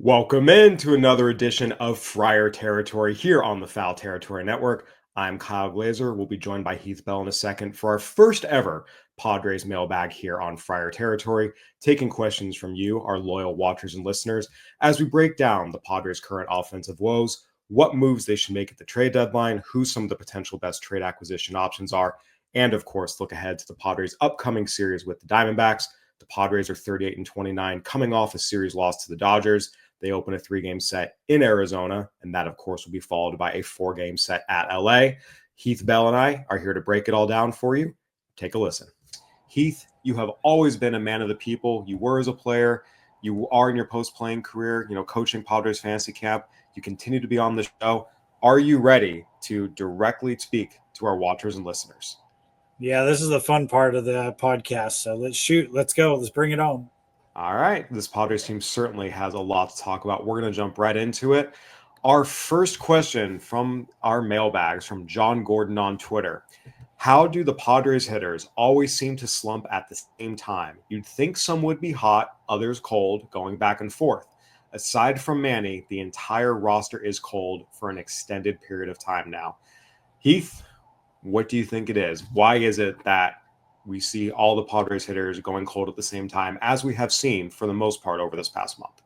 Welcome into another edition of Friar Territory here on the Foul Territory Network. I'm Kyle Glaser. We'll be joined by Heath Bell in a second for our first ever Padres mailbag here on Friar Territory, taking questions from you, our loyal watchers and listeners, as we break down the Padres' current offensive woes, what moves they should make at the trade deadline, who some of the potential best trade acquisition options are, and of course, look ahead to the Padres' upcoming series with the Diamondbacks. The Padres are 38-29, coming off a series loss to the Dodgers. They open a 3-game set in Arizona, and that, of course, will be followed by a 4-game set at LA. Heath Bell and I are here to break it all down for you. Take a listen. Heath, you have always been a man of the people. You were as a player. You are in your post-playing career, coaching Padres fantasy camp. You continue to be on the show. Are you ready to directly speak to our watchers and listeners? Yeah, this is the fun part of the podcast. So let's shoot. Let's go. Let's bring it on. All right. This Padres team certainly has a lot to talk about. We're going to jump right into it. Our first question from our mailbags from John Gordon on Twitter. How do the Padres hitters always seem to slump at the same time? You'd think some would be hot, others cold, going back and forth. Aside from Manny, the entire roster is cold for an extended period of time now. Heath, what do you think it is? Why is it that we see all the Padres hitters going cold at the same time, as we have seen for the most part over this past month?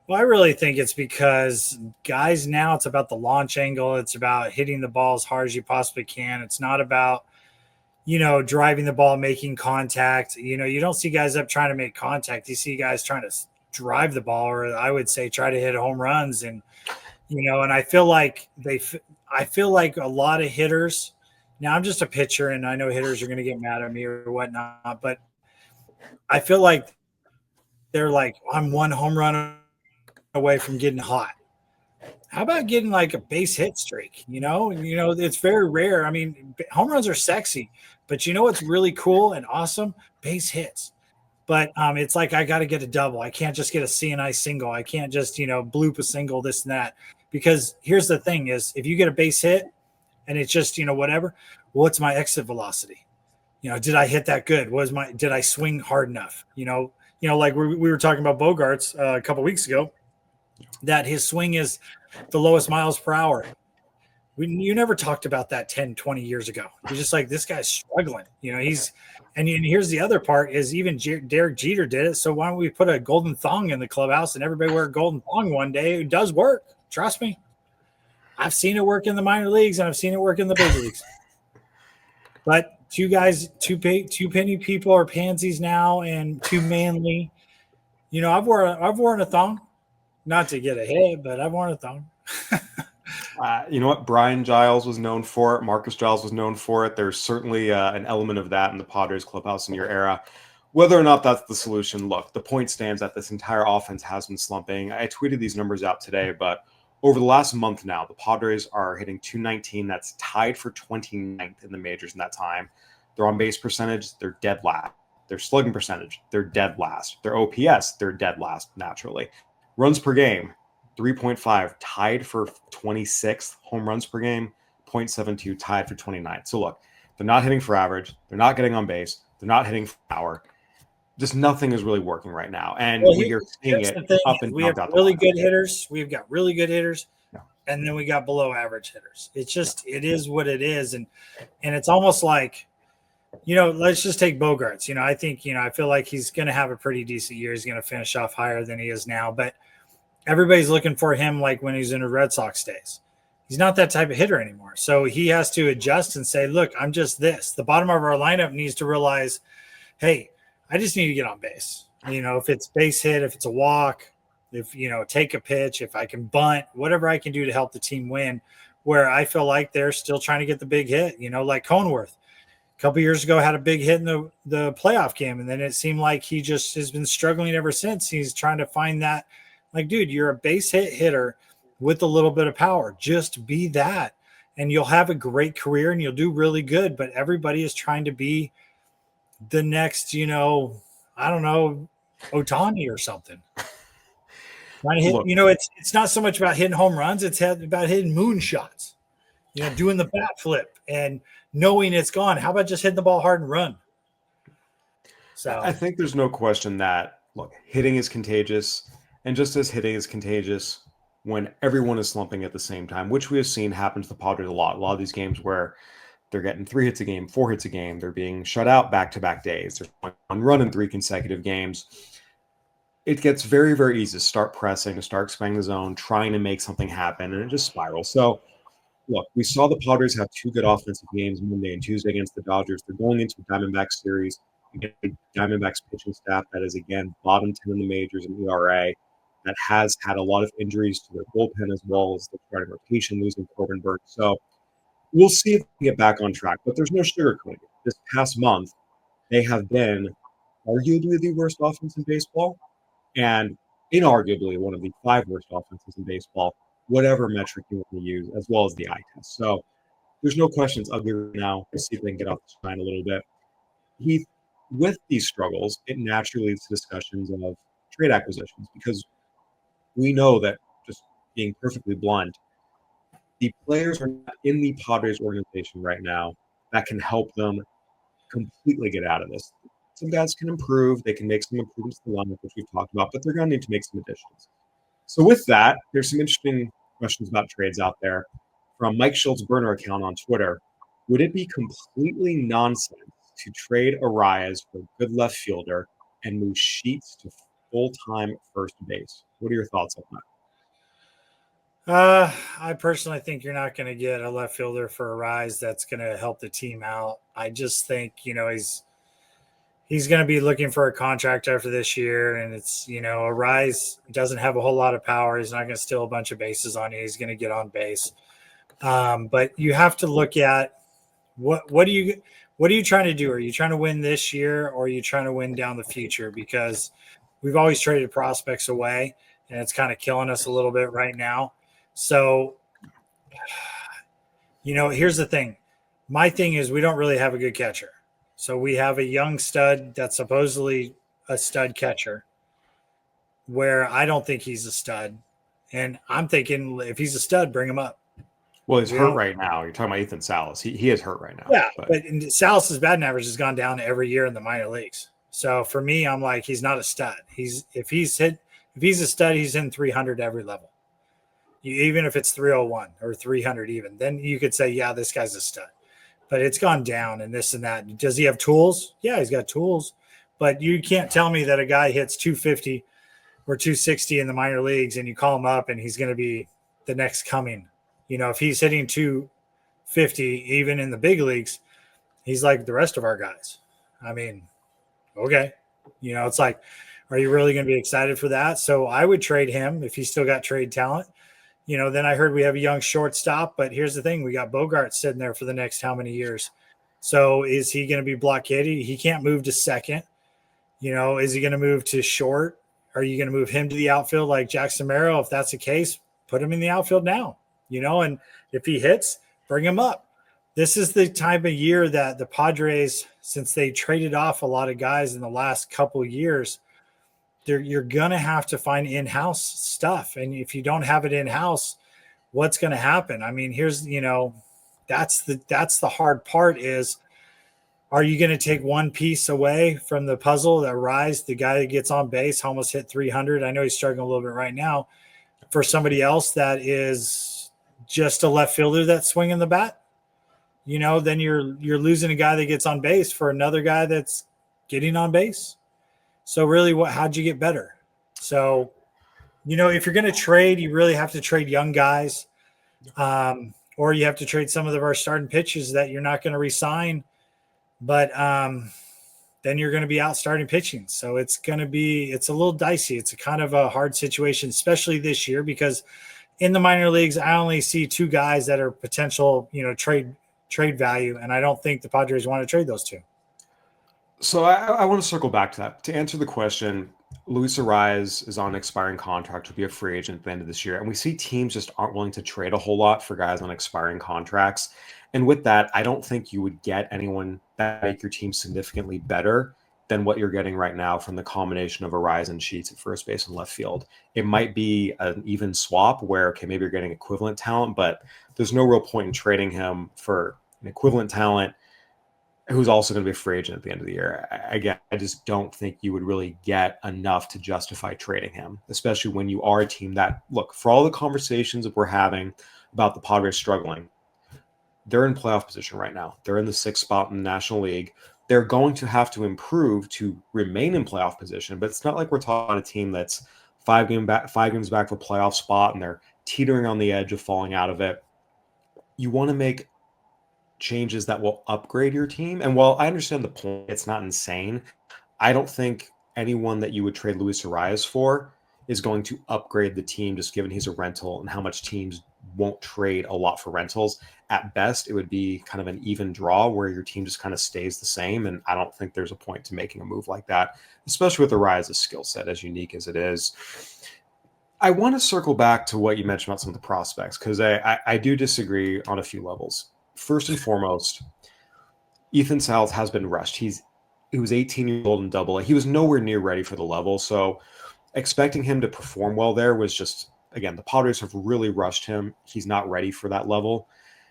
Well, I really think it's because guys now it's about the launch angle. It's about hitting the ball as hard as you possibly can. It's not about, driving the ball, making contact. You don't see guys up trying to make contact. You see guys trying to drive the ball, or I would say try to hit home runs. And I feel like a lot of hitters. Now, I'm just a pitcher, and I know hitters are going to get mad at me or whatnot, but I feel like they're like, I'm one home run away from getting hot. How about getting like a base hit streak? It's very rare. I mean, home runs are sexy, but what's really cool and awesome? Base hits. But it's like I got to get a double. I can't just get a CNI single. I can't just, bloop a single, this and that. Because here's the thing is, if you get a base hit, and it's just, whatever, what's my exit velocity? Did I hit that good? Did I swing hard enough? Like we were talking about Bogarts a couple weeks ago, that his swing is the lowest miles per hour. You never talked about that 10, 20 years ago. You're just like, this guy's struggling. And here's the other part is even Derek Jeter did it. So why don't we put a golden thong in the clubhouse and everybody wear a golden thong one day? It does work. Trust me. I've seen it work in the minor leagues and I've seen it work in the big leagues. But two penny people are pansies now and too manly. I've worn a thong, not to get a hit, but I've worn a thong. You know what? Brian Giles was known for it. Marcus Giles was known for it. There's certainly an element of that in the Padres clubhouse in your era. Whether or not that's the solution, look, the point stands that this entire offense has been slumping. I tweeted these numbers out today, but over the last month now, the Padres are hitting .219. That's tied for 29th in the majors in that time. Their on-base percentage, they're dead last. Their slugging percentage, they're dead last. Their OPS, they're dead last, naturally. Runs per game, 3.5, tied for 26th. Home runs per game, 0.72, tied for 29th. So look, they're not hitting for average. They're not getting on base. They're not hitting for power. Just nothing is really working right now. And we are seeing it up and down. We have really good hitters. We've got really good hitters. Yeah. And then we got below average hitters. It's just, It is what it is. And it's almost like, let's just take Bogarts. I think, I feel like he's going to have a pretty decent year. He's going to finish off higher than he is now. But everybody's looking for him like when he's in the Red Sox days. He's not that type of hitter anymore. So he has to adjust and say, look, I'm just this. The bottom of our lineup needs to realize, hey, I just need to get on base. If it's base hit, if it's a walk, if, take a pitch, if I can bunt, whatever I can do to help the team win, where I feel like they're still trying to get the big hit, like Conworth. A couple years ago had a big hit in the playoff game, and then it seemed like he just has been struggling ever since. He's trying to find that, like, dude, you're a base hit hitter with a little bit of power. Just be that, and you'll have a great career, and you'll do really good. But everybody is trying to be the next, I don't know, Otani or something. Trying to hit, it's not so much about hitting home runs. It's about hitting moon shots, doing the bat flip and knowing it's gone. How about just hitting the ball hard and run? So I think there's no question that, look, hitting is contagious. And just as hitting is contagious when everyone is slumping at the same time, which we have seen happen to the Padres a lot. A lot of these games where they're getting 3 hits a game, 4 hits a game, they're being shut out back-to-back days. They're one run in 3 consecutive games. It gets very, very easy to start pressing, to start expanding the zone, trying to make something happen, and it just spirals. So, look, we saw the Padres have 2 good offensive games Monday and Tuesday against the Dodgers. They're going into a Diamondbacks series against the Diamondbacks pitching staff that is, again, bottom 10 in the majors in ERA, that has had a lot of injuries to their bullpen as well as the starting rotation, losing Corbin Burke. So we'll see if they get back on track, but there's no sugarcoating it. This past month, they have been arguably the worst offense in baseball and inarguably one of the 5 worst offenses in baseball, whatever metric you want to use, as well as the eye test. So there's no question it's ugly right now. We'll see if they can get off the shine a little bit. Heath, with these struggles, it naturally leads to discussions of trade acquisitions because we know that, just being perfectly blunt, the players are not in the Padres organization right now that can help them completely get out of this. Some guys can improve. They can make some improvements to the lineup, which we've talked about, but they're going to need to make some additions. So with that, there's some interesting questions about trades out there from Mike Schultz's burner account on Twitter. Would it be completely nonsense to trade Arraez for a good left fielder and move Sheets to full-time first base? What are your thoughts on that? I personally think you're not going to get a left fielder for a rise that's going to help the team out. I just think, he's going to be looking for a contract after this year, and it's, a rise doesn't have a whole lot of power. He's not going to steal a bunch of bases on you. He's going to get on base. But you have to look at what are you trying to do? Are you trying to win this year, or are you trying to win down the future? Because we've always traded prospects away, and it's kind of killing us a little bit right now. So, here's the thing. My thing is we don't really have a good catcher. So we have a young stud that's supposedly a stud catcher, where I don't think he's a stud. And I'm thinking if he's a stud, bring him up. Well, he's hurt right now. You're talking about Ethan Salas. He is hurt right now. Yeah, but Salas's batting average has gone down every year in the minor leagues. So for me, I'm like, he's not a stud. If he's a stud, he's in 300 every level. Even if it's 301 or 300 even, then you could say, yeah, this guy's a stud. But it's gone down and this and that. Does he have tools? Yeah, he's got tools. But you can't tell me that a guy hits 250 or 260 in the minor leagues and you call him up and he's going to be the next coming. If he's hitting 250, even in the big leagues, he's like the rest of our guys. I mean, okay. It's like, are you really going to be excited for that? So I would trade him if he's still got trade talent. Then I heard we have a young shortstop, but here's the thing. We got Bogart sitting there for the next how many years? So is he going to be blockaded? He can't move to second. Is he going to move to short? Are you going to move him to the outfield like Jackson Merrill? If that's the case, put him in the outfield now, and if he hits, bring him up. This is the time of year that the Padres, since they traded off a lot of guys in the last couple of years, you're going to have to find in-house stuff. And if you don't have it in-house, what's going to happen? I mean, here's, that's the hard part is, are you going to take one piece away from the puzzle that Rise, the guy that gets on base, almost hit 300? I know he's struggling a little bit right now, for somebody else that is just a left fielder that's swinging the bat. Then you're losing a guy that gets on base for another guy that's getting on base. So really, how'd you get better? So, if you're going to trade, you really have to trade young guys, or you have to trade some of our starting pitchers that you're not going to re-sign, but then you're going to be out starting pitching. So it's a little dicey. It's a kind of a hard situation, especially this year, because in the minor leagues, I only see 2 guys that are potential, trade value, and I don't think the Padres want to trade those 2. So I want to circle back to that. To answer the question, Luis Arraez is on an expiring contract, will be a free agent at the end of this year. And we see teams just aren't willing to trade a whole lot for guys on expiring contracts. And with that, I don't think you would get anyone that make your team significantly better than what you're getting right now from the combination of Arraez and Sheets at first base and left field. It might be an even swap where, okay, maybe you're getting equivalent talent, but there's no real point in trading him for an equivalent talent who's also going to be a free agent at the end of the year. Again, I just don't think you would really get enough to justify trading him, especially when you are a team that, look, for all the conversations that we're having about the Padres struggling, they're in playoff position right now. They're in the 6th spot in the National League. They're going to have to improve to remain in playoff position, but it's not like we're talking about a team that's 5 games back for playoff spot and they're teetering on the edge of falling out of it. You want to make changes that will upgrade your team. And while I understand the point, it's not insane. I don't think anyone that you would trade Luis Arraez for is going to upgrade the team just given he's a rental and how much teams won't trade a lot for rentals. At best, it would be kind of an even draw where your team just kind of stays the same. And I don't think there's a point to making a move like that, especially with Arraez's skill set as unique as it is. I want to circle back to what you mentioned about some of the prospects because I do disagree on a few levels. First and foremost, Ethan Salas has been rushed. He was 18 years old in Double A. He was nowhere near ready for the level, so expecting him to perform well there was just, again, the Padres have really rushed him. He's not ready for that level.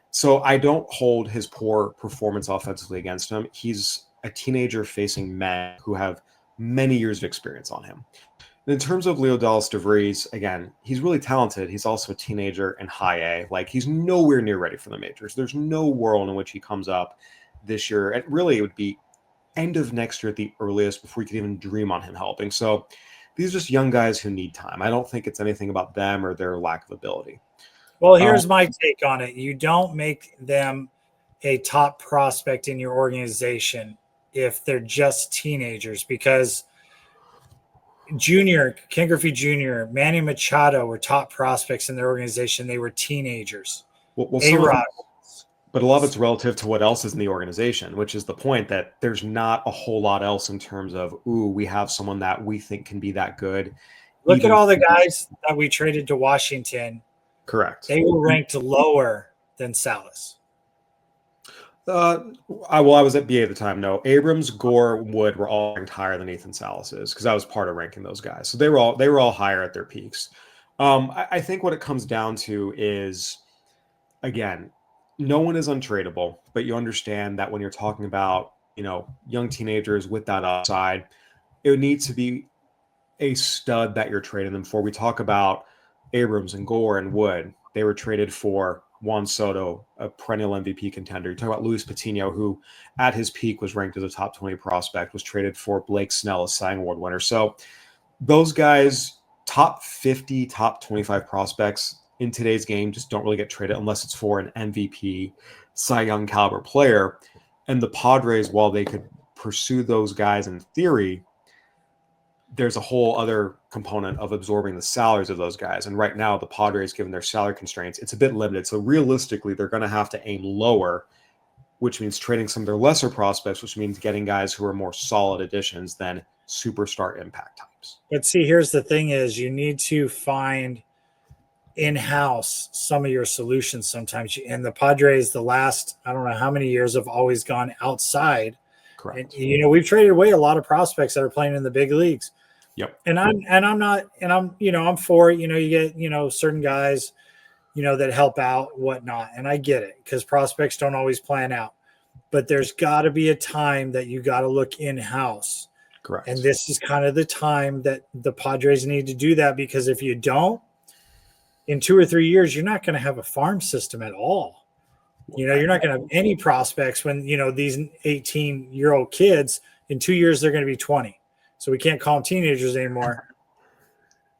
So I don't hold his poor performance offensively against him. He's a teenager facing men who have many years of experience on him. In terms of Leo Dallas DeVries, again, he's really talented. He's also a teenager in high A. Like, he's nowhere near ready for the majors. There's no world in which he comes up this year. And really, it would be end of next year at the earliest before you could even dream on him helping. So these are just young guys who need time. I don't think it's anything about them or their lack of ability. Well, here's my take on it. You don't make them a top prospect in your organization if they're just teenagers because – Ken Griffey Jr., Manny Machado were top prospects in their organization. They were teenagers. Well, but a lot of it's relative to what else is in the organization, which is the point that there's not a whole lot else in terms of, we have someone that we think can be that good. Look at all the guys that we traded to Washington. Correct. They were ranked lower than Salas. I was at BA at the time. No, Abrams, Gore, Wood were all ranked higher than Ethan Salas is because I was part of ranking those guys. So they were all higher at their peaks. I think what it comes down to is, again, no one is untradeable, but you understand that when you're talking about young teenagers with that upside, it needs to be a stud that you're trading them for. We talk about Abrams and Gore and Wood. They were traded for Juan Soto, a perennial MVP contender. You talk about Luis Patino, who at his peak was ranked as a top 20 prospect, was traded for Blake Snell, a Cy Young Award winner. So those guys, top 50, top 25 prospects in today's game just don't really get traded unless it's for an MVP, Cy Young caliber player. And the Padres, while they could pursue those guys in theory, there's a whole other component of absorbing the salaries of those guys. And right now, the Padres, given their salary constraints, it's a bit limited. So realistically, they're going to have to aim lower, which means trading some of their lesser prospects, which means getting guys who are more solid additions than superstar impact types. But see, here's the thing is you need to find in-house some of your solutions sometimes. And the Padres, the last, I don't know how many years, have always gone outside. Correct. And, we've traded away a lot of prospects that are playing in the big leagues. Yep. And I'm for it. You get, certain guys, that help out, whatnot. And I get it because prospects don't always plan out. But there's got to be a time that you got to look in-house. Correct. And this is kind of the time that the Padres need to do that because if you don't, in 2 or 3 years, you're not going to have a farm system at all. You're not going to have any prospects when, these 18-year-old kids, in 2 years, they're going to be 20. So we can't call them teenagers anymore.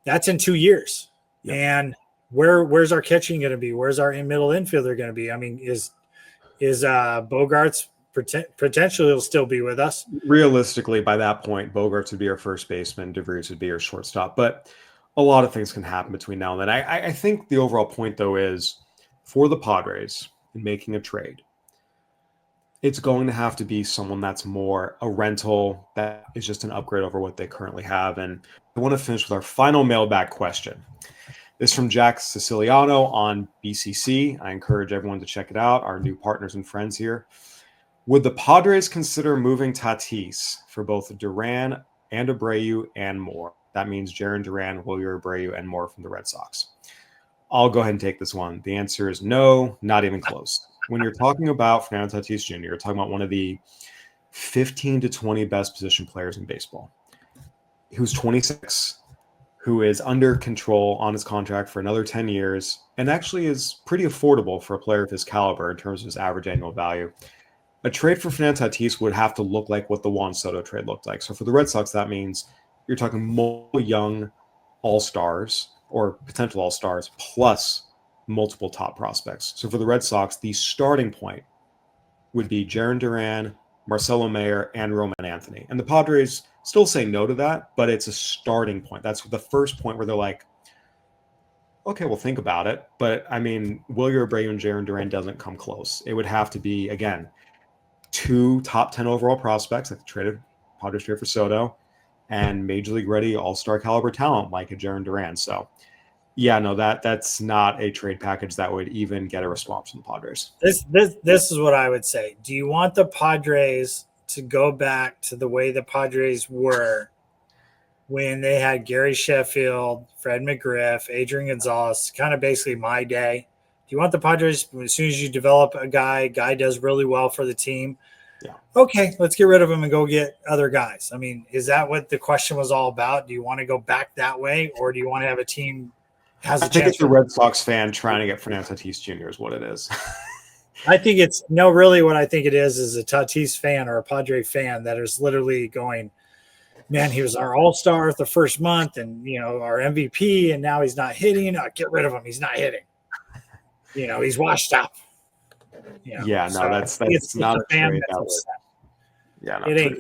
That's in 2 years. Yep. And where's our catching going to be? Where's our middle infielder going to be? I mean, is Bogarts potentially will still be with us? Realistically, by that point, Bogarts would be our first baseman. DeVries would be our shortstop. But a lot of things can happen between now and then. I think the overall point, though, is for the Padres in making a trade, it's going to have to be someone that's more a rental that is just an upgrade over what they currently have. And I want to finish with our final mailbag question. This is from Jack Siciliano on BCC. I encourage everyone to check it out, our new partners and friends here. Would the Padres consider moving Tatis for both Duran and Abreu and more? That means Jarren Duran, Wilyer Abreu, and more from the Red Sox. I'll go ahead and take this one. The answer is no, not even close. when you're talking about Fernando Tatis Jr., you're talking about one of the 15 to 20 best position players in baseball, who's 26, who is under control on his contract for another 10 years, and actually is pretty affordable for a player of his caliber in terms of his average annual value. A trade for Fernando Tatis would have to look like what the Juan Soto trade looked like. So for the Red Sox, that means you're talking multiple young all-stars or potential all-stars plus multiple top prospects. So for the Red Sox, the starting point would be Jarren Duran, Marcelo Mayer, and Roman Anthony. And the Padres still say no to that, but it's a starting point. That's the first point where they're like, okay, we'll think about it. But I mean, Wilyer Abreu and Jarren Duran doesn't come close. It would have to be, again, 2 top 10 overall prospects like the Padres trade for Soto, and major league ready all-star caliber talent like a Jarren Duran. So yeah, no, that's not a trade package that would even get a response from the Padres. This is what I would say. Do you want the Padres to go back to the way the Padres were when they had Gary Sheffield, Fred McGriff, Adrian Gonzalez, kind of basically my day? Do you want the Padres, as soon as you develop a guy does really well for the team? Yeah. Okay, let's get rid of him and go get other guys. I mean, is that what the question was all about? Do you want to go back that way, or do you want to have a team has a I think chance? it's a Red Sox fan trying to get Fernando Tatis Jr. is what it is. I think it's no, really what I think it is a Tatis fan or a Padre fan that is literally going, man, he was our all-star the first month and, our MVP, and now he's not hitting. Get rid of him. He's not hitting. He's washed out. Yeah, no, so that's it's not a fan trade that's that upset. Yeah, no, It ain't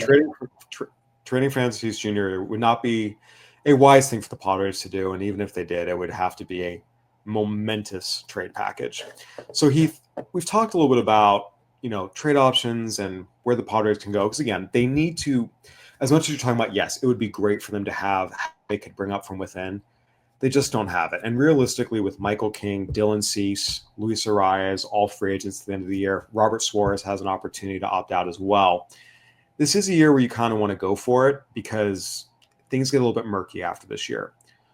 trading Fernando Tatis Jr. would not be a wise thing for the Padres to do, and even if they did, it would have to be a momentous trade package. So Heath, we've talked a little bit about trade options and where the Padres can go, because again, they need to, as much as you're talking about, yes, it would be great for them to have they could bring up from within. They just don't have it. And realistically, with Michael King, Dylan Cease, Luis Arraez, all free agents at the end of the year, Robert Suarez has an opportunity to opt out as well. This is a year where you kind of want to go for it because things get a little bit murky after this year.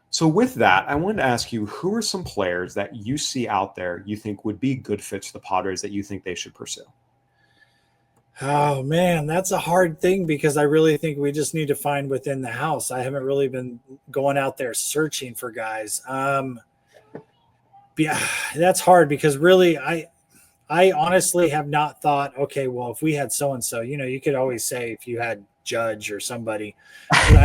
So with that, I wanted to ask you, who are some players that you see out there you think would be good fits for the Padres that you think they should pursue? Oh man, that's a hard thing because I really think we just need to find within the house. I haven't really been going out there searching for guys. Yeah, that's hard because really I honestly have not thought, okay, well, if we had so and so, you could always say if you had Judge or somebody. But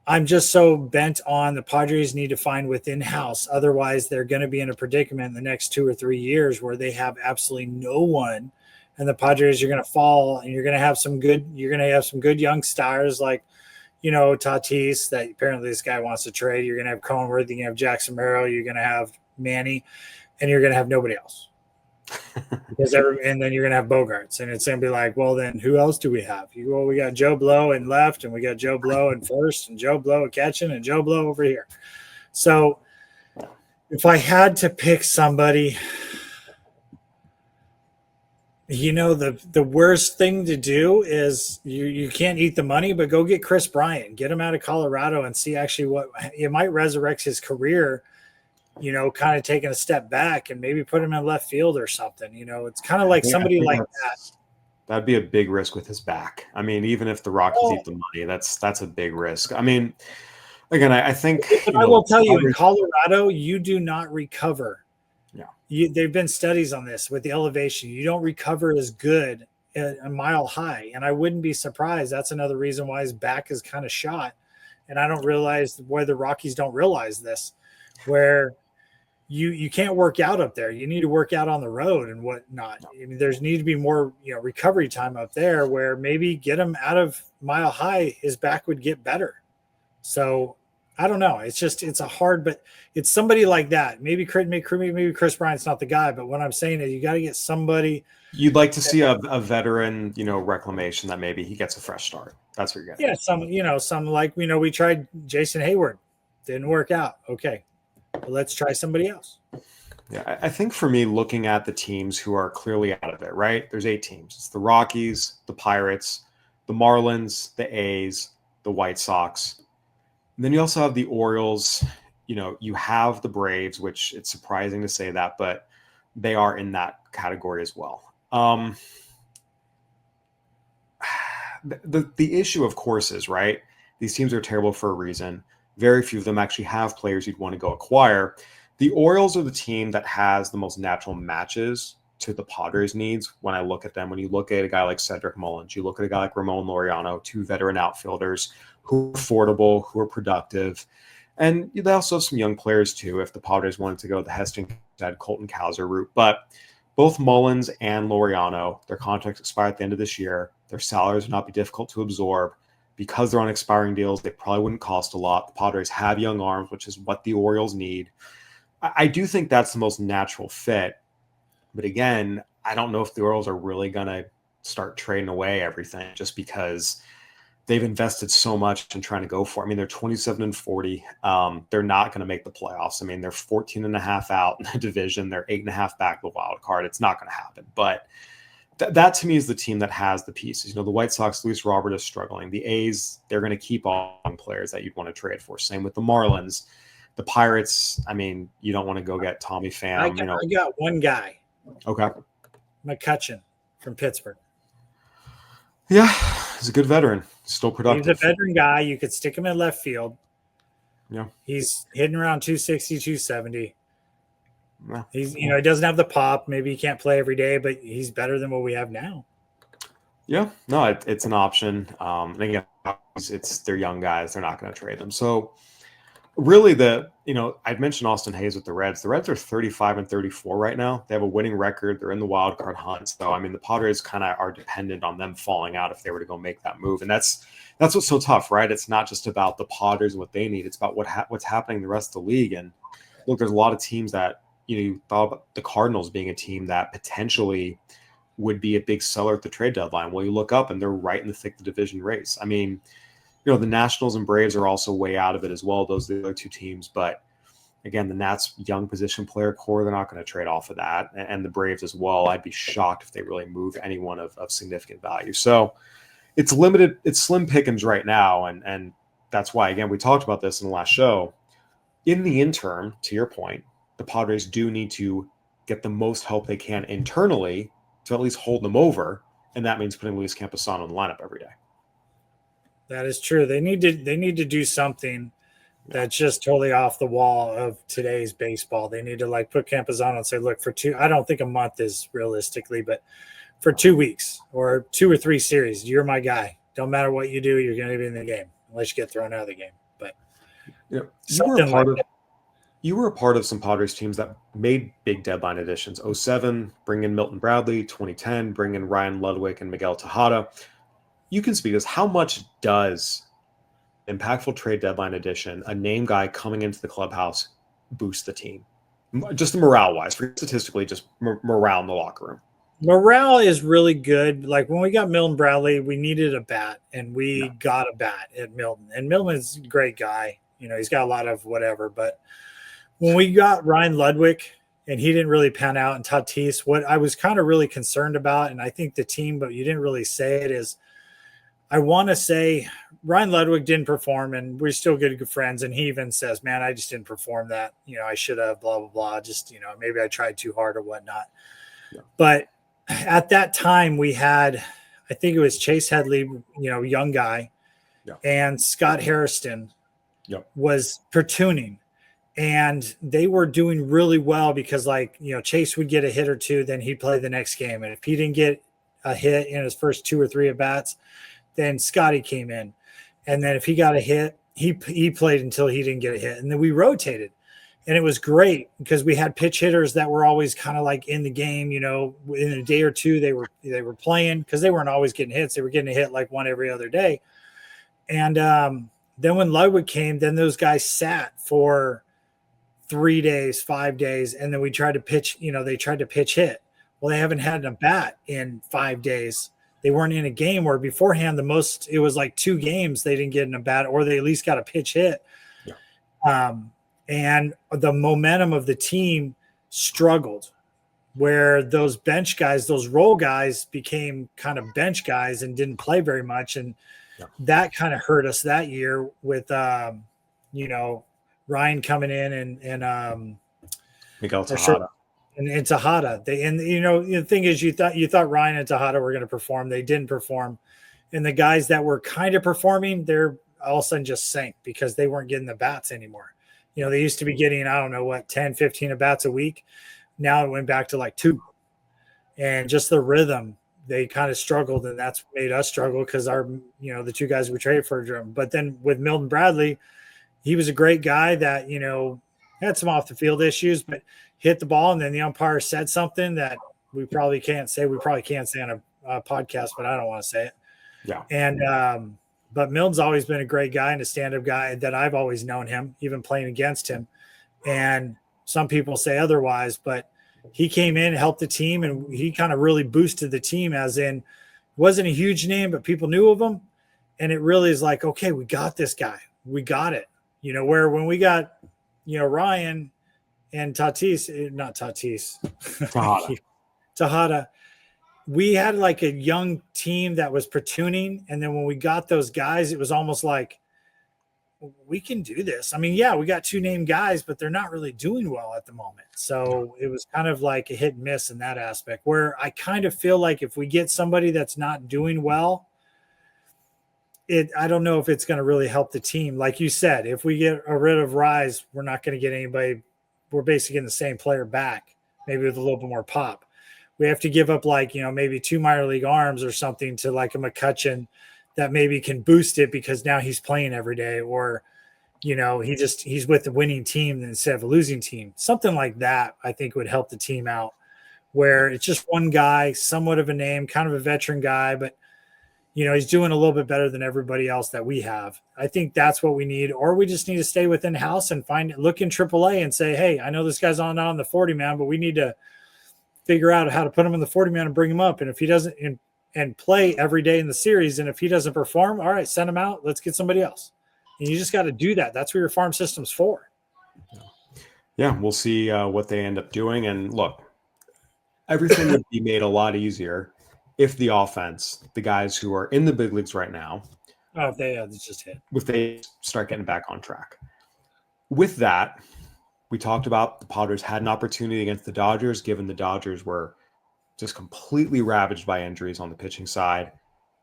I'm just so bent on the Padres need to find within house. Otherwise, they're going to be in a predicament in the next 2 or 3 years where they have absolutely no one. And the Padres are going to fall, and you're going to have some good young stars like, Tatis that apparently this guy wants to trade. You're going to have Cronenworth, you're going to have Jackson Merrill, you're going to have Manny, and you're going to have nobody else. And then you're going to have Bogarts, and it's going to be like, well, then who else do we have? We got Joe Blow in left, and we got Joe Blow in first, and Joe Blow at catching, and Joe Blow over here. So if I had to pick somebody, the worst thing to do is you can't eat the money, but go get Chris Bryant, get him out of Colorado and see actually what it might resurrect his career, kind of taking a step back and maybe put him in left field or something. It's kind of like somebody like that. That'd be a big risk with his back. I mean, even if the Rockies eat the money, that's a big risk. I mean, again, I think I will tell you, in Colorado, you do not recover. There've been studies on this with the elevation. You don't recover as good at a mile high. And I wouldn't be surprised. That's another reason why his back is kind of shot. And I don't realize why the Rockies don't realize this, where you can't work out up there. You need to work out on the road and whatnot. I mean, there's need to be more, recovery time up there where maybe get him out of mile high, his back would get better. So I don't know. It's a hard, but it's somebody like that. Maybe Chris Bryant's not the guy, but what I'm saying is you got to get somebody. You'd like to see a veteran, reclamation that maybe he gets a fresh start. That's what you're getting. Yeah, some like, we tried Jason Hayward. Didn't work out. Okay. Well, let's try somebody else. Yeah, I think for me, looking at the teams who are clearly out of it, right? There's 8 teams. It's the Rockies, the Pirates, the Marlins, the A's, the White Sox. And then you also have the Orioles. You have the Braves, which it's surprising to say that, but they are in that category as well. The issue, of course, is, right, these teams are terrible for a reason. Very few of them actually have players you'd want to go acquire. The Orioles are the team that has the most natural matches to the Padres' needs when I look at them. When you look at a guy like Cedric Mullins, you look at a guy like Ramon Laureano, two veteran outfielders who are affordable, who are productive. And they also have some young players, too, if the Padres wanted to go the Heston Colton Cowser route. But both Mullins and Laureano, their contracts expire at the end of this year. Their salaries will not be difficult to absorb. Because they're on expiring deals, they probably wouldn't cost a lot. The Padres have young arms, which is what the Orioles need. I do think that's the most natural fit. But again, I don't know if the Orioles are really going to start trading away everything just because they've invested so much in trying to go for it. I mean, they're 27-40. They're not going to make the playoffs. I mean, they're 14.5 out in the division. They're 8.5 back the wild card. It's not going to happen. But that to me is the team that has the pieces. The White Sox, Luis Robert is struggling. The A's, they're going to keep on players that you'd want to trade for. Same with the Marlins. The Pirates, I mean, you don't want to go get Tommy Pham. I got one guy. Okay. McCutchen from Pittsburgh. Yeah, he's a good veteran. Still productive. He's a veteran guy. You could stick him in left field. Yeah. He's hitting around 260, 270. Yeah. He's, he doesn't have the pop. Maybe he can't play every day, but he's better than what we have now. Yeah, no, it's an option. And again, they're young guys. They're not going to trade them. So really I'd mentioned Austin Hayes with the Reds. The Reds are 35-34 right now. They have a winning record. They're in the wild card hunt. So, I mean, the Padres kind of are dependent on them falling out if they were to go make that move. And that's what's so tough, right? It's not just about the Padres and what they need. It's about what's happening in the rest of the league. And look, there's a lot of teams that, you thought about the Cardinals being a team that potentially would be a big seller at the trade deadline. Well, you look up and they're right in the thick of the division race. I mean, the Nationals and Braves are also way out of it as well. Those are the other two teams. But again, the Nats young position player core, they're not going to trade off of that. And the Braves as well. I'd be shocked if they really move anyone of significant value. So it's limited. It's slim pickings right now. And that's why, again, we talked about this in the last show. In the interim, to your point, the Padres do need to get the most help they can internally to at least hold them over. And that means putting Luis Camposano in the lineup every day. That is true. They need to do something that's just totally off the wall of today's baseball. They need to put Camposano and say, look, I don't think a month is realistically, but for 2 weeks or 2 or 3 series, you're my guy. Don't matter what you do, you're going to be in the game unless you get thrown out of the game. But you were a part of some Padres teams that made big deadline additions. 2007, bring in Milton Bradley. 2010, bring in Ryan Ludwig and Miguel Tejada. You can speak to this. How much does impactful trade deadline addition, a name guy coming into the clubhouse, boost the team? Just morale-wise, statistically, just morale in the locker room. Morale is really good. Like when we got Milton Bradley, we needed a bat, and we got a bat at Milton. And Milton is a great guy. He's got a lot of whatever. But when we got Ryan Ludwig, and he didn't really pan out, and Tatis, what I was kind of really concerned about, and I think the team, but you didn't really say it, is I want to say Ryan Ludwig didn't perform, and we're still good friends. And he even says, man, I just didn't perform that. I should have, blah, blah, blah. Just, maybe I tried too hard or whatnot. Yeah. But at that time we had, I think it was Chase Headley, young guy, and Scott Hairston was platooning. And they were doing really well because Chase would get a hit or two, then he'd play the next game. And if he didn't get a hit in his first 2 or 3 at bats, then Scotty came in. And then if he got a hit, he played until he didn't get a hit. And then we rotated. And it was great because we had pitch hitters that were always kind of in the game, in a day or two they were playing because they weren't always getting hits. They were getting a hit one every other day. And then when Ludwig came, then those guys sat for 3 days, 5 days, and then we tried to pitch, they tried to pitch hit. Well, they haven't had a bat in 5 days. They weren't in a game where beforehand it was 2 games they didn't get in a bat, or they at least got a pitch hit. Yeah. And the momentum of the team struggled, where those bench guys, those role guys became kind of bench guys and didn't play very much. And that kind of hurt us that year with, Ryan coming in and Miguel Tejada. and Tejada. The thing is, you thought Ryan and Tejada were going to perform. They didn't perform. And the guys that were kind of performing, they're all of a sudden just sank because they weren't getting the bats anymore. They used to be getting, I don't know what, 10, 15 at bats a week. Now it went back to like 2. And just the rhythm, they kind of struggled, and that's made us struggle because the 2 guys we traded for him. But then with Milton Bradley, he was a great guy that, had some off the field issues, but hit the ball, and then the umpire said something that we probably can't say. We probably can't say on a podcast, but I don't want to say it. Yeah. And but Milton's always been a great guy and a stand-up guy that I've always known him, even playing against him. And some people say otherwise, but he came in, helped the team, and he kind of really boosted the team, as in wasn't a huge name, but people knew of him. And it really is like, okay, we got this guy. We got it. Where when we got, Ryan and Tejada, we had like a young team that was platooning. And then when we got those guys, it was almost like, we can do this. I mean, yeah, we got 2 named guys, but they're not really doing well at the moment. So it was kind of like a hit and miss in that aspect, where I kind of feel like if we get somebody that's not doing well, I don't know if it's going to really help the team. Like you said, if we get rid of Arraez, we're not going to get anybody. We're basically getting the same player back, maybe with a little bit more pop. We have to give up maybe 2 minor league arms or something to like a McCutcheon that maybe can boost it because now he's playing every day, or, he's with the winning team instead of a losing team. Something like that, I think, would help the team out, where it's just one guy, somewhat of a name, kind of a veteran guy, but he's doing a little bit better than everybody else that we have. I think that's what we need, or we just need to stay within house and look in AAA and say, hey, I know this guy's not on the 40-man, but we need to figure out how to put him in the 40-man and bring him up. And if he doesn't and play every day in the series, and if he doesn't perform, all right, send him out. Let's get somebody else. And you just got to do that. That's what your farm system's for. Yeah, we'll see what they end up doing. And look, everything would be made a lot easier if the offense, the guys who are in the big leagues right now, if they start getting back on track. With that, we talked about the Padres had an opportunity against the Dodgers, given the Dodgers were just completely ravaged by injuries on the pitching side.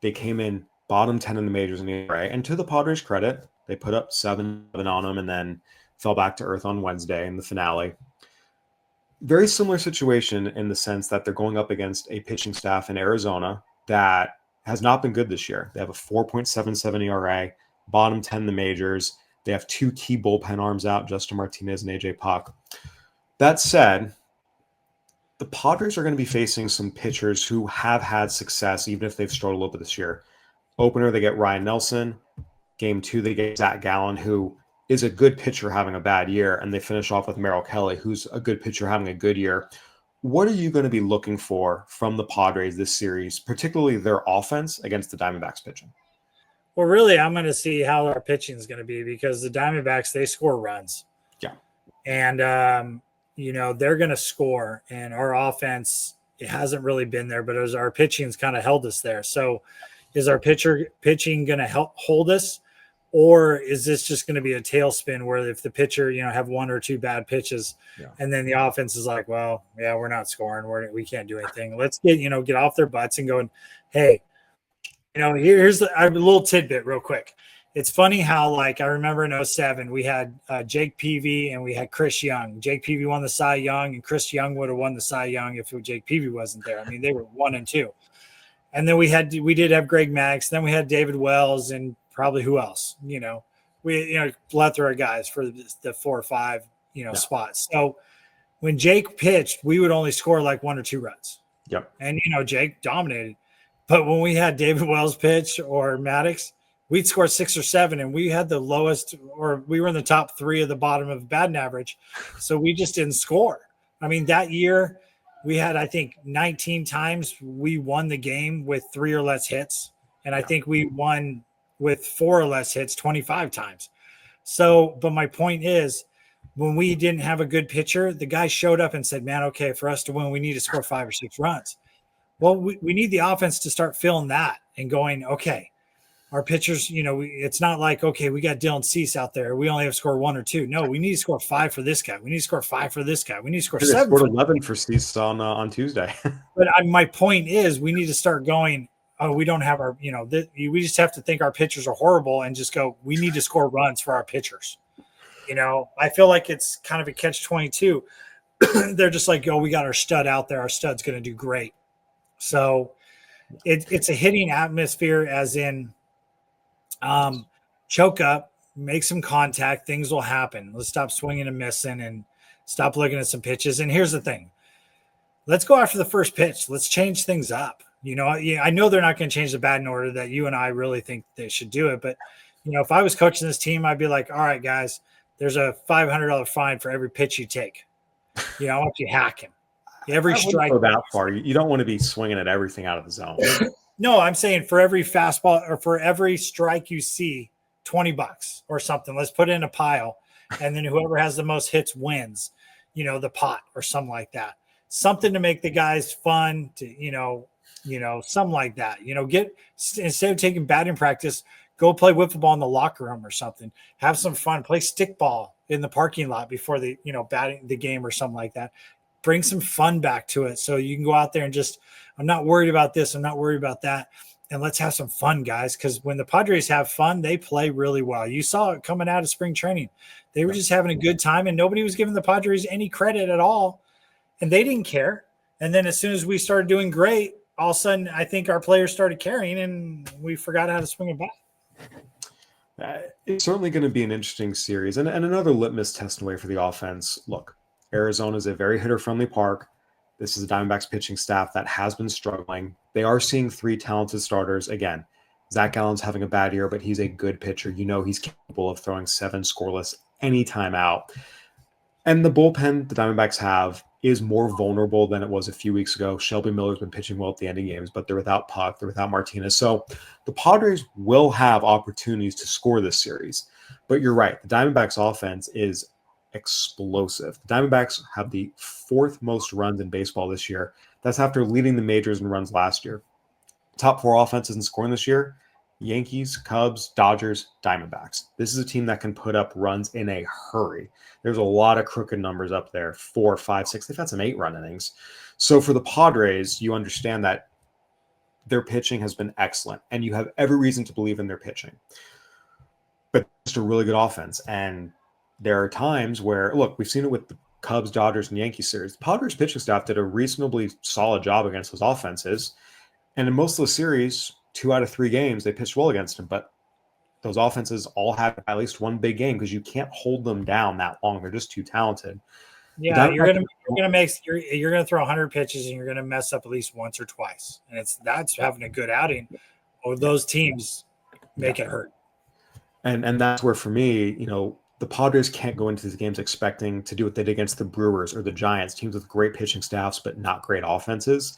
They came in bottom 10 in the majors in the ERA, and to the Padres' credit, they put up 7 on them and then fell back to earth on Wednesday in the finale. Very similar situation in the sense that they're going up against a pitching staff in Arizona that has not been good this year. They have a 4.77 ERA, bottom 10 in the majors. They have 2 key bullpen arms out, Justin Martinez and AJ Puck. That said, the Padres are going to be facing some pitchers who have had success, even if they've struggled a little bit this year. Opener, they get Ryan Nelson. Game 2, they get Zach Gallen, who is a good pitcher having a bad year, and they finish off with Merrill Kelly, who's a good pitcher having a good year. What are you going to be looking for from the Padres this series, particularly their offense against the Diamondbacks pitching? Well, really, I'm going to see how our pitching is going to be, because the Diamondbacks, they score runs. Yeah. And, they're going to score, and our offense, it hasn't really been there, but as our pitching's kind of held us there. So is our pitching going to help hold us? Or is this just going to be a tailspin where if the pitcher, have 1 or 2 bad pitches, and then the offense is like, well, yeah, we're not scoring. We can't do anything. Let's get off their butts and go, hey, here's a little tidbit real quick. It's funny how, like, I remember in 2007, we had Jake Peavy and we had Chris Young. Jake Peavy won the Cy Young, and Chris Young would have won the Cy Young if Jake Peavy wasn't there. I mean, they were 1 and 2. And then we did have Greg Max. Then we had David Wells and probably who else, we, plethora of guys for the 4 or 5, spots. So when Jake pitched, we would only score like 1 or 2 runs. Yep. And, Jake dominated. But when we had David Wells pitch or Maddox, we'd score 6 or 7, and we had the lowest, or we were in the top 3 of the bottom of batting average. So we just didn't score. I mean, that year we had, I think, 19 times we won the game with 3 or less hits. And I think we won with 4 or less hits 25 times. So, but my point is, when we didn't have a good pitcher, the guy showed up and said, man, okay, for us to win, we need to score 5 or 6 runs. Well, we need the offense to start feeling that and going, okay, Our pitchers, it's not like, okay, we got Dylan Cease out there. We only have to score 1 or 2. No, we need to score 5 for this guy. We need to score 5 for this guy. We need to score They 7 scored for 11 for Cease on Tuesday. But my point is, we need to start going. Oh, we don't have our, we just have to think our pitchers are horrible and just go. We need to score runs for our pitchers. I feel like it's kind of a catch-22. They're just like, oh, we got our stud out there. Our stud's going to do great. So it's a hitting atmosphere, as in choke up, make some contact, things will happen. Let's stop swinging and missing and stop looking at some pitches. And here's the thing. Let's go after the first pitch. Let's change things up. I know they're not going to change the batting order that you and I really think they should do it. But, if I was coaching this team, I'd be like, all right, guys, there's a $500 fine for every pitch you take. I want you hacking. Every strike. Go that far. You don't want to be swinging at everything out of the zone. No, I'm saying for every fastball or for every strike you see, $20 or something. Let's put it in a pile. And then whoever has the most hits wins, the pot or something like that. Something to make the guys fun to, something like that. Instead of taking batting practice, go play wiffle ball in the locker room or something. Have some fun. Play stickball in the parking lot before the, batting the game or something like that. Bring some fun back to it so you can go out there and just, I'm not worried about this. I'm not worried about that. And let's have some fun, guys, because when the Padres have fun, they play really well. You saw it coming out of spring training. They were just having a good time, and nobody was giving the Padres any credit at all. And they didn't care. And then as soon as we started doing great, all of a sudden, I think our players started caring, and we forgot how to swing it back. It's certainly going to be an interesting series. And another litmus test in a way for the offense. Look, Arizona is a very hitter-friendly park. This is a Diamondbacks pitching staff that has been struggling. They are seeing 3 talented starters. Again, Zach Gallen's having a bad year, but he's a good pitcher. He's capable of throwing 7 scoreless anytime out. And the bullpen the Diamondbacks have is more vulnerable than it was a few weeks ago. Shelby Miller's been pitching well at the end of games, but they're without Puck, they're without Martinez. So the Padres will have opportunities to score this series. But you're right, the Diamondbacks offense is explosive. The Diamondbacks have the 4th most runs in baseball this year. That's after leading the majors in runs last year. Top 4 offenses in scoring this year: Yankees, Cubs, Dodgers, Diamondbacks. This is a team that can put up runs in a hurry. There's a lot of crooked numbers up there, 4, 5, 6. They've had some 8-run innings. So for the Padres, you understand that their pitching has been excellent, and you have every reason to believe in their pitching. But it's just a really good offense. And there are times where, look, we've seen it with the Cubs, Dodgers, and Yankees series. The Padres pitching staff did a reasonably solid job against those offenses. And in most of the series, 2 out of 3 games, they pitched well against them. But those offenses all have at least one big game because you can't hold them down that long. They're just too talented. Yeah, you're gonna throw 100 pitches and you're gonna mess up at least once or twice, and that's having a good outing. Or those teams make it hurt. And that's where, for me, the Padres can't go into these games expecting to do what they did against the Brewers or the Giants, teams with great pitching staffs but not great offenses.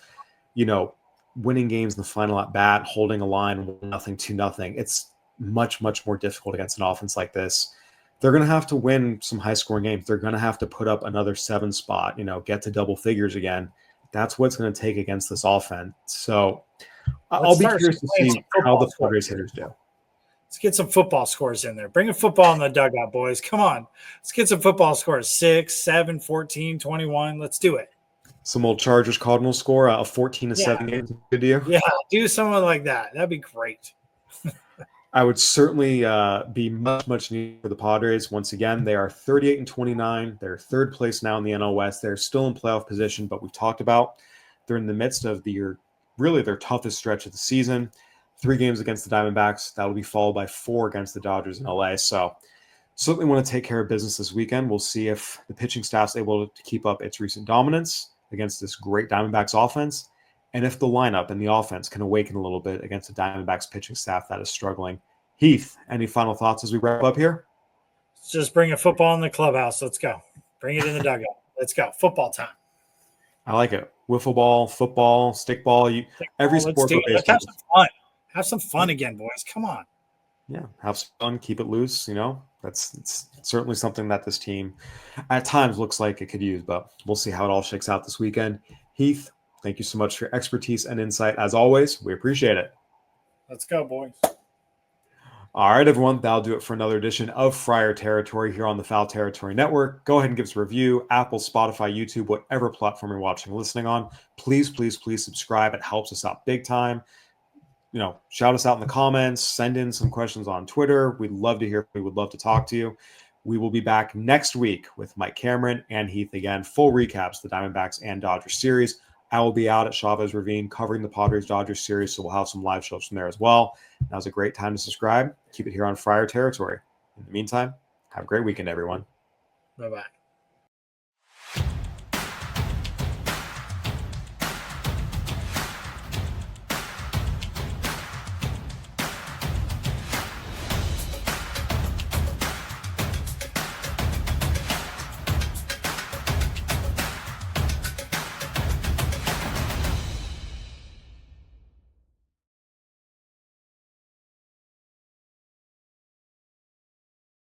Winning games in the final at bat, holding a line 1-0, 2-0. It's much, much more difficult against an offense like this. They're going to have to win some high-scoring games. They're going to have to put up another 7 spot, get to double figures again. That's what it's going to take against this offense. So I'll be curious to see how the Padres hitters do. Let's get some football scores in there. Bring a football in the dugout, boys. Come on. Let's get some football scores. 6, 7, 14, 21. Let's do it. Some old Chargers Cardinals score, a 14-7 game. Good to you? Yeah, do something like that. That'd be great. I would certainly be much, much needed for the Padres. Once again, they are 38-29. They're 3rd place now in the NL West. They're still in playoff position, but we've talked about they're in the midst of really their toughest stretch of the season. 3 games against the Diamondbacks. That will be followed by 4 against the Dodgers in LA. So certainly want to take care of business this weekend. We'll see if the pitching staff's able to keep up its recent dominance against this great Diamondbacks offense, and if the lineup and the offense can awaken a little bit against the Diamondbacks pitching staff that is struggling. Heath, any final thoughts as we wrap up here? Just bring a football in the clubhouse. Let's go. Bring it in the dugout. Let's go. Football time. I like it. Wiffle ball, football, stickball. Every sport. Let's have some fun. Have some fun again, boys. Come on. Yeah, have some fun. Keep it loose. It's certainly something that this team at times looks like it could use, but we'll see how it all shakes out this weekend. Heath, thank you so much for your expertise and insight. As always, we appreciate it. Let's go, boys. All right, everyone, that'll do it for another edition of Friar Territory here on the Foul Territory Network. Go ahead and give us a review, Apple, Spotify, YouTube, whatever platform you're watching and listening on. Please, please, please subscribe. It helps us out big time. Shout us out in the comments, send in some questions on Twitter. We'd love to hear. We would love to talk to you. We will be back next week with Mike Cameron and Heath again. Full recaps of the Diamondbacks and Dodgers series. I will be out at Chavez Ravine covering the Padres-Dodgers series, so we'll have some live shows from there as well. Now's a great time to subscribe. Keep it here on Friar Territory. In the meantime, have a great weekend, everyone. Bye-bye.